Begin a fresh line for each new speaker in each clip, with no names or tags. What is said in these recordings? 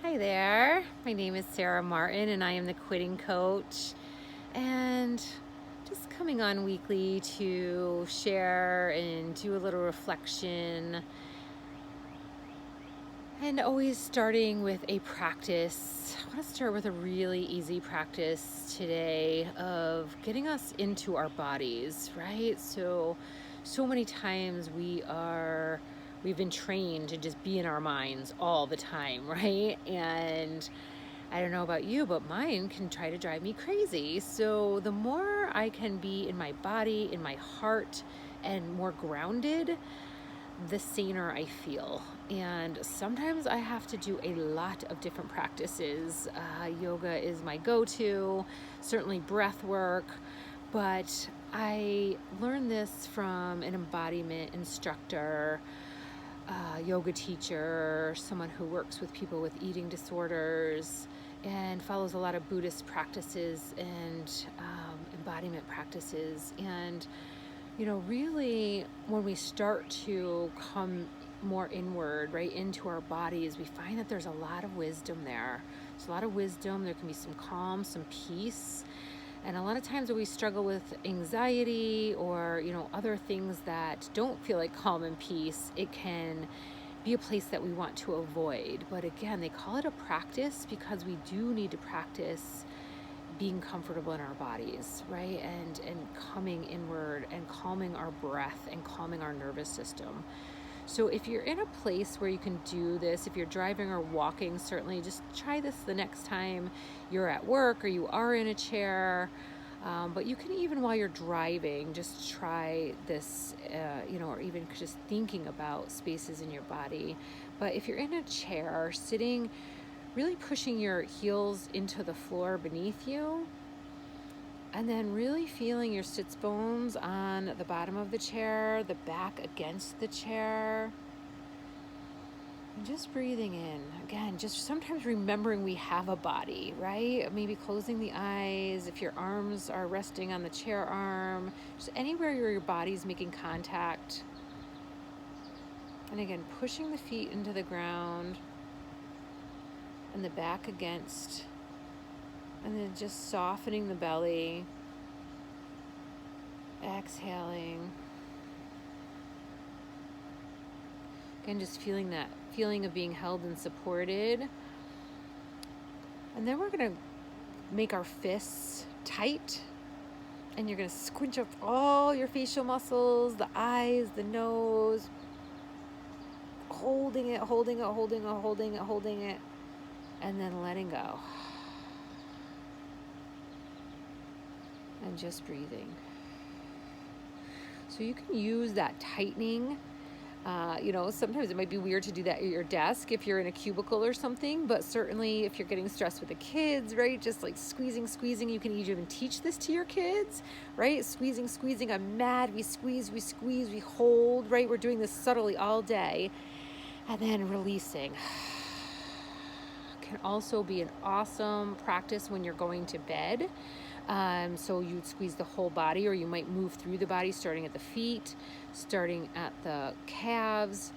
Hi there, my name is Sarah Martin and I am the quitting coach, and just coming on weekly to share and do a little reflection, and always starting with a practice. I want to start with a really easy practice today of getting us into our bodies, right? So many times we've been trained to just be in our minds all the time, right? And I don't know about you, but mine can try to drive me crazy. So the more I can be in my body, in my heart, and more grounded, the saner I feel. And sometimes I have to do a lot of different practices. Yoga is my go-to, certainly breath work, but I learned this from an embodiment instructor, yoga teacher, someone who works with people with eating disorders and follows a lot of Buddhist practices and embodiment practices. And really, when we start to come more inward, right, into our bodies, we find that there's a lot of wisdom there. There's a lot of wisdom. There can be some calm, some peace. And a lot of times when we struggle with anxiety or, other things that don't feel like calm and peace, it can be a place that we want to avoid. But again, they call it a practice because we do need to practice being comfortable in our bodies, right? And coming inward and calming our breath and calming our nervous system. So if you're in a place where you can do this, if you're driving or walking, certainly just try this the next time you're at work or you are in a chair. But you can even while you're driving, just try this, or even just thinking about spaces in your body. But if you're in a chair, sitting, really pushing your heels into the floor beneath you, and then really feeling your sits bones on the bottom of the chair, the back against the chair. And just breathing in. Again, just sometimes remembering we have a body, right? Maybe closing the eyes. If your arms are resting on the chair arm, just anywhere your body's making contact. And again, pushing the feet into the ground and the back against. And then just softening the belly, exhaling. Again, just feeling that feeling of being held and supported. And then we're going to make our fists tight. And you're going to squinch up all your facial muscles, the eyes, the nose. Holding it, holding it, holding it, holding it, holding it. And then letting go. And just breathing. So you can use that tightening. Sometimes it might be weird to do that at your desk if you're in a cubicle or something, but certainly if you're getting stressed with the kids, right? Just like squeezing. You can even teach this to your kids, right? Squeezing. I'm mad. We squeeze, we hold, right? We're doing this subtly all day. And then releasing. Can also be an awesome practice when you're going to bed. So you'd squeeze the whole body, or you might move through the body, starting at the feet, starting at the calves,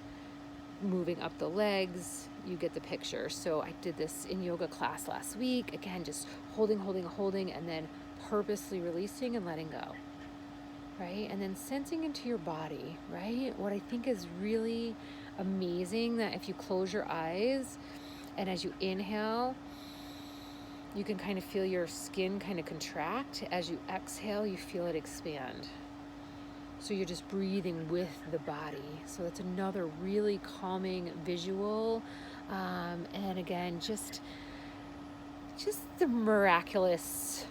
moving up the legs. You get the picture. So I did this in yoga class last week. Again, just holding, and then purposely releasing and letting go, right? And then sensing into your body, right? What I think is really amazing, that if you close your eyes and as you inhale, you can kind of feel your skin kind of contract. As you exhale, you feel it expand. So you're just breathing with the body. So that's another really calming visual. And again, just the miraculous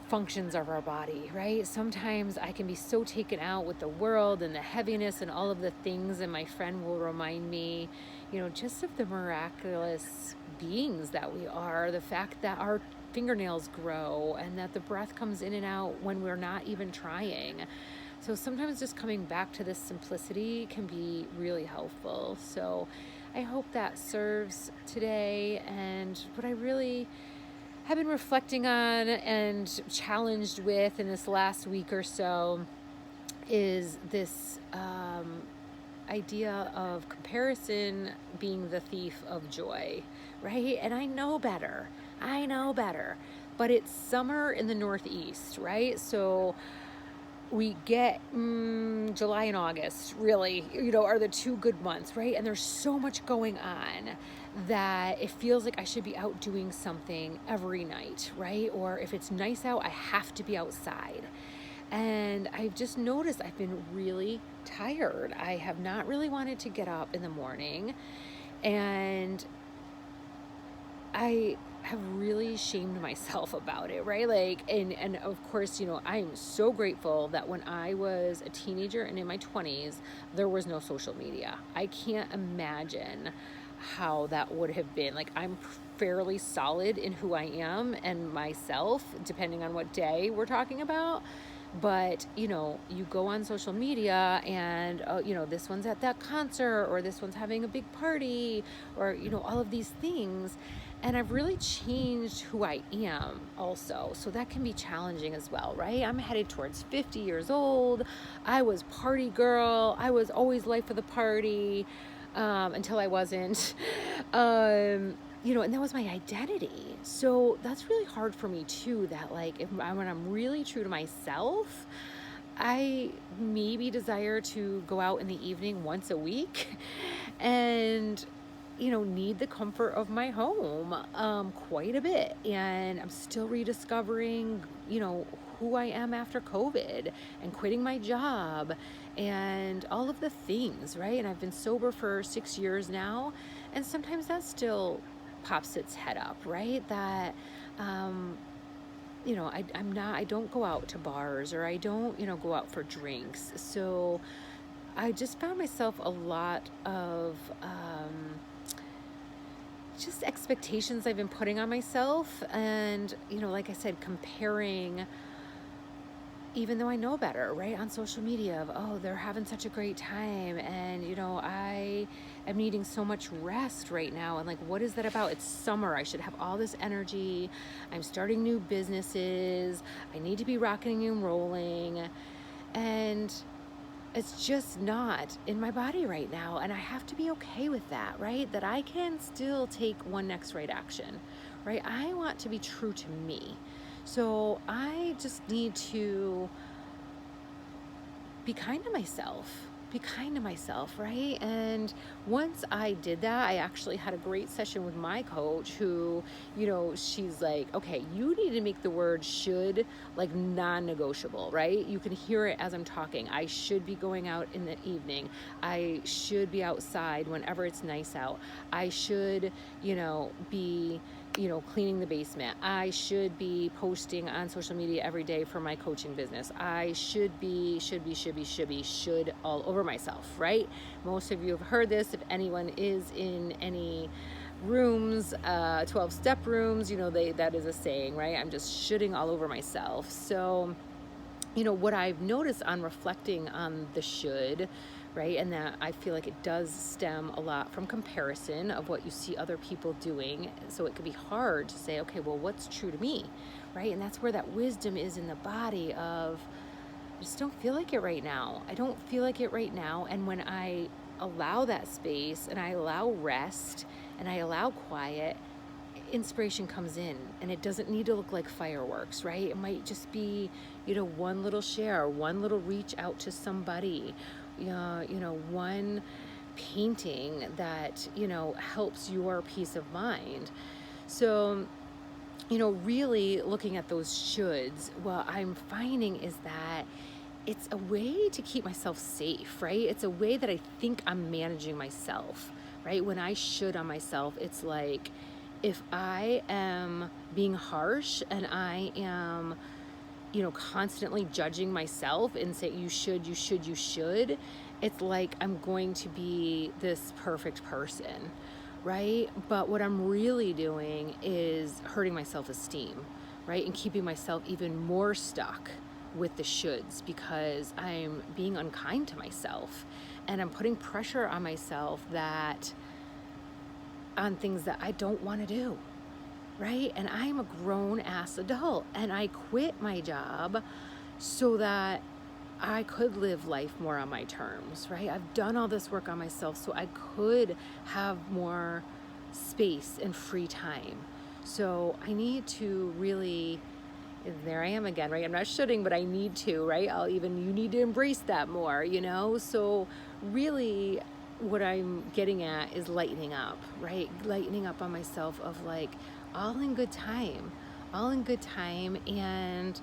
functions of our body, right? Sometimes I can be so taken out with the world and the heaviness and all of the things, and my friend will remind me, just of the miraculous beings that we are, the fact that our fingernails grow and that the breath comes in and out when we're not even trying. So sometimes just coming back to this simplicity can be really helpful. So I hope that serves today. And what I really have been reflecting on and challenged with in this last week or so is this idea of comparison being the thief of joy, right? And I know better, but it's summer in the Northeast, right? So we get July and August really, are the two good months, right? And there's so much going on that it feels like I should be out doing something every night, right? Or if it's nice out, I have to be outside. And I've just noticed I've been really tired. I have not really wanted to get up in the morning. And I have really shamed myself about it, right? Like, and of course, I'm so grateful that when I was a teenager and in my 20s, there was no social media. I can't imagine how that would have been. Like, I'm fairly solid in who I am and myself, depending on what day we're talking about. But, you go on social media and, this one's at that concert, or this one's having a big party, or, all of these things. And I've really changed who I am also. So that can be challenging as well, right? I'm headed towards 50 years old. I was party girl. I was always life of the party until I wasn't. And that was my identity. So that's really hard for me too, that like when I'm really true to myself, I maybe desire to go out in the evening once a week and need the comfort of my home quite a bit. And I'm still rediscovering, who I am after COVID and quitting my job and all of the things, right? And I've been sober for 6 years now. And sometimes that still pops its head up, right? That, I don't go out to bars, or I don't, go out for drinks. So I just found myself a lot of, just expectations I've been putting on myself. And, like I said, comparing, even though I know better, right, on social media of, oh, they're having such a great time. And, I am needing so much rest right now. And like, what is that about? It's summer. I should have all this energy. I'm starting new businesses. I need to be rocking and rolling. And it's just not in my body right now. And I have to be okay with that, right? That I can still take one next right action, right? I want to be true to me. So I just need to be kind to myself. Right? And once I did that, I actually had a great session with my coach who, she's like, okay, you need to make the word should like non-negotiable, right? You can hear it as I'm talking. I should be going out in the evening. I should be outside whenever it's nice out. I should, be cleaning the basement. I should be posting on social media every day for my coaching business. I should all over myself, right? Most of you have heard this. If anyone is in any rooms, 12-step rooms, that is a saying, right? I'm just shoulding all over myself. So, what I've noticed on reflecting on the should, right? And that I feel like it does stem a lot from comparison of what you see other people doing. So it could be hard to say, okay, well, what's true to me, right? And that's where that wisdom is in the body of, I just don't feel like it right now. I don't feel like it right now. And when I allow that space and I allow rest and I allow quiet, inspiration comes in, and it doesn't need to look like fireworks, right? It might just be, one little share, one little reach out to somebody, one painting that, helps your peace of mind. So, really looking at those shoulds, what I'm finding is that it's a way to keep myself safe, right? It's a way that I think I'm managing myself, right? When I should on myself, it's like, if I am being harsh and I am, constantly judging myself and say, you should, it's like I'm going to be this perfect person, right? But what I'm really doing is hurting my self-esteem, right? And keeping myself even more stuck with the shoulds because I'm being unkind to myself and I'm putting pressure on myself on things that I don't want to do, right? And I'm a grown ass adult and I quit my job so that I could live life more on my terms, right? I've done all this work on myself so I could have more space and free time. So I need to really, there I am again, right? I'm not shoulding, but I need to, right? You need to embrace that more, So really what I'm getting at is lightening up, right? Lightening up on myself of like all in good time, and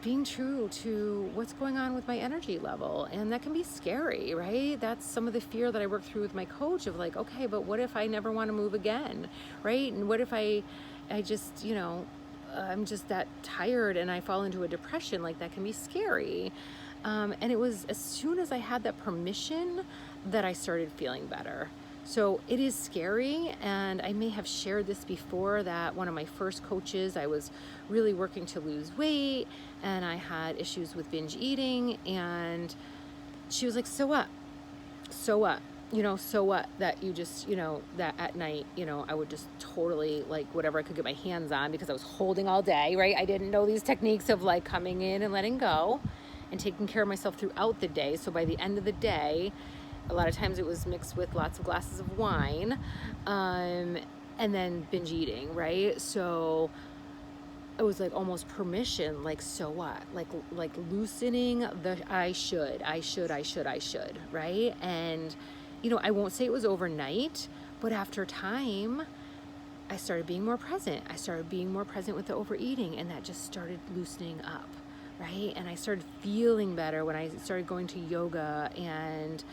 being true to what's going on with my energy level. And that can be scary, right? That's some of the fear that I work through with my coach of like, okay, but what if I never want to move again, right? And what if I just, I'm just that tired and I fall into a depression? Like, that can be scary. And it was as soon as I had that permission that I started feeling better. So it is scary, and I may have shared this before, that one of my first coaches, I was really working to lose weight, and I had issues with binge eating, and she was like, so what? So what? So what that you just, that at night, I would just totally like whatever I could get my hands on because I was holding all day, right? I didn't know these techniques of like coming in and letting go and taking care of myself throughout the day. So by the end of the day, a lot of times it was mixed with lots of glasses of wine, and then binge eating, right? So it was like almost permission, like, so what? Like loosening the I should, right? And, I won't say it was overnight, but after time, I started being more present. I started being more present with the overeating, and that just started loosening up, right? And I started feeling better when I started going to yoga and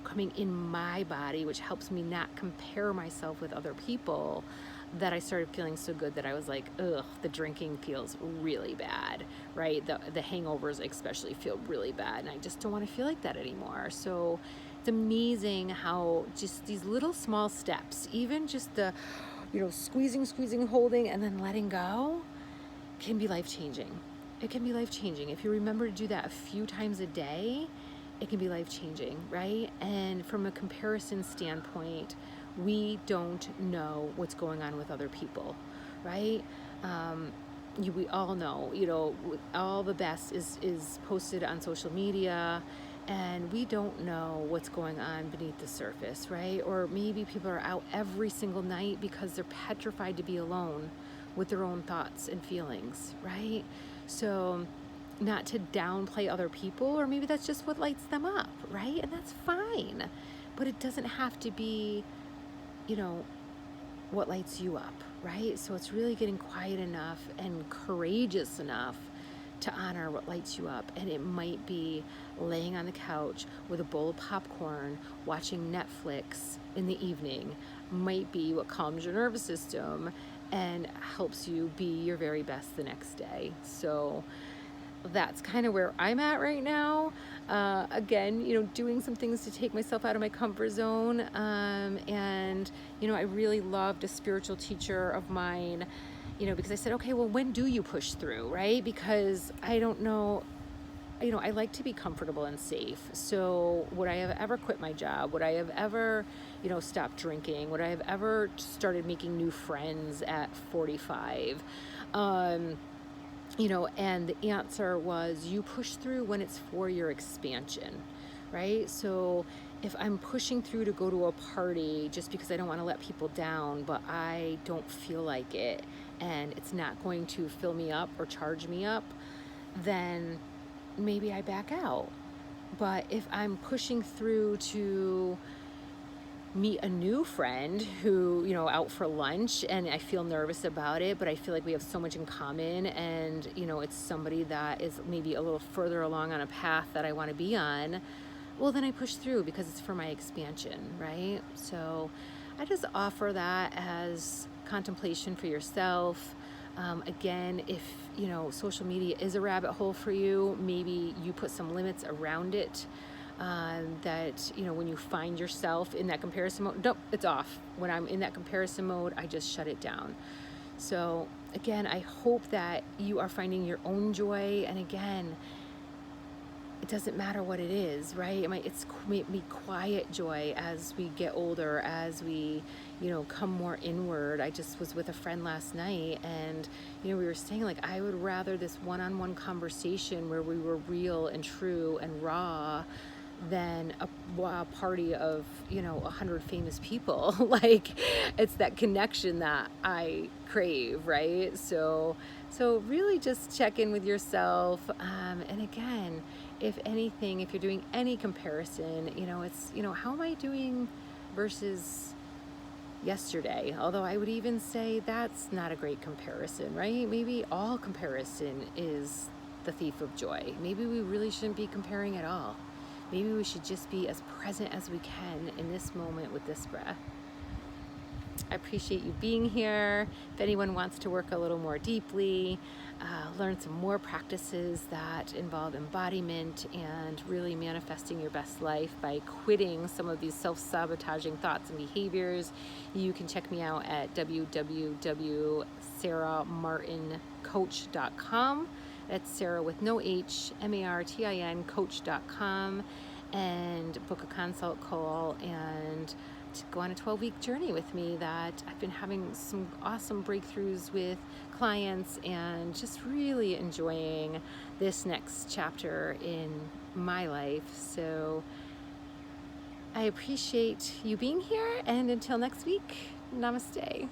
coming in my body, which helps me not compare myself with other people, that I started feeling so good that I was like, ugh, the drinking feels really bad, right? The hangovers especially feel really bad, and I just don't want to feel like that anymore. So it's amazing how just these little small steps, even just the, squeezing, holding, and then letting go, can be life-changing. It can be life-changing. If you remember to do that a few times a day, it can be life-changing, right? And from a comparison standpoint, we don't know what's going on with other people, right? We all know, all the best is posted on social media, and we don't know what's going on beneath the surface, right? Or maybe people are out every single night because they're petrified to be alone with their own thoughts and feelings, right? So not to downplay other people, or maybe that's just what lights them up, right? And that's fine. But it doesn't have to be, what lights you up, right? So it's really getting quiet enough and courageous enough to honor what lights you up. And it might be laying on the couch with a bowl of popcorn, watching Netflix in the evening, might be what calms your nervous system and helps you be your very best the next day. So that's kind of where I'm at right now. Again, doing some things to take myself out of my comfort zone. And, I really loved a spiritual teacher of mine, because I said, okay, well, when do you push through, right? Because I don't know, I like to be comfortable and safe. So would I have ever quit my job? Would I have ever, stopped drinking? Would I have ever started making new friends at 45? And the answer was, you push through when it's for your expansion, right? So if I'm pushing through to go to a party just because I don't want to let people down, but I don't feel like it, and it's not going to fill me up or charge me up, then maybe I back out. But if I'm pushing through to meet a new friend who, out for lunch, and I feel nervous about it, but I feel like we have so much in common, and, it's somebody that is maybe a little further along on a path that I want to be on, well, then I push through because it's for my expansion, right? So I just offer that as contemplation for yourself. Again, if, social media is a rabbit hole for you, maybe you put some limits around it. That, when you find yourself in that comparison mode, nope, it's off. When I'm in that comparison mode, I just shut it down. So again, I hope that you are finding your own joy. And again, it doesn't matter what it is, right? It's maybe quiet joy as we get older, as we, come more inward. I just was with a friend last night, and, we were saying, like, I would rather this one-on-one conversation where we were real and true and raw than a party of 100 famous people. Like, it's that connection that I crave, right? So really just check in with yourself, and again, if anything, if you're doing any comparison, it's how am I doing versus yesterday? Although I would even say that's not a great comparison, right? Maybe all comparison is the thief of joy. Maybe we really shouldn't be comparing at all. Maybe we should just be as present as we can in this moment with this breath. I appreciate you being here. If anyone wants to work a little more deeply, learn some more practices that involve embodiment and really manifesting your best life by quitting some of these self-sabotaging thoughts and behaviors, you can check me out at www.sarahmartincoach.com. That's Sarah with no H, Martin coach.com, and book a consult call and to go on a 12-week journey with me that I've been having some awesome breakthroughs with clients and just really enjoying this next chapter in my life. So I appreciate you being here, and until next week, namaste.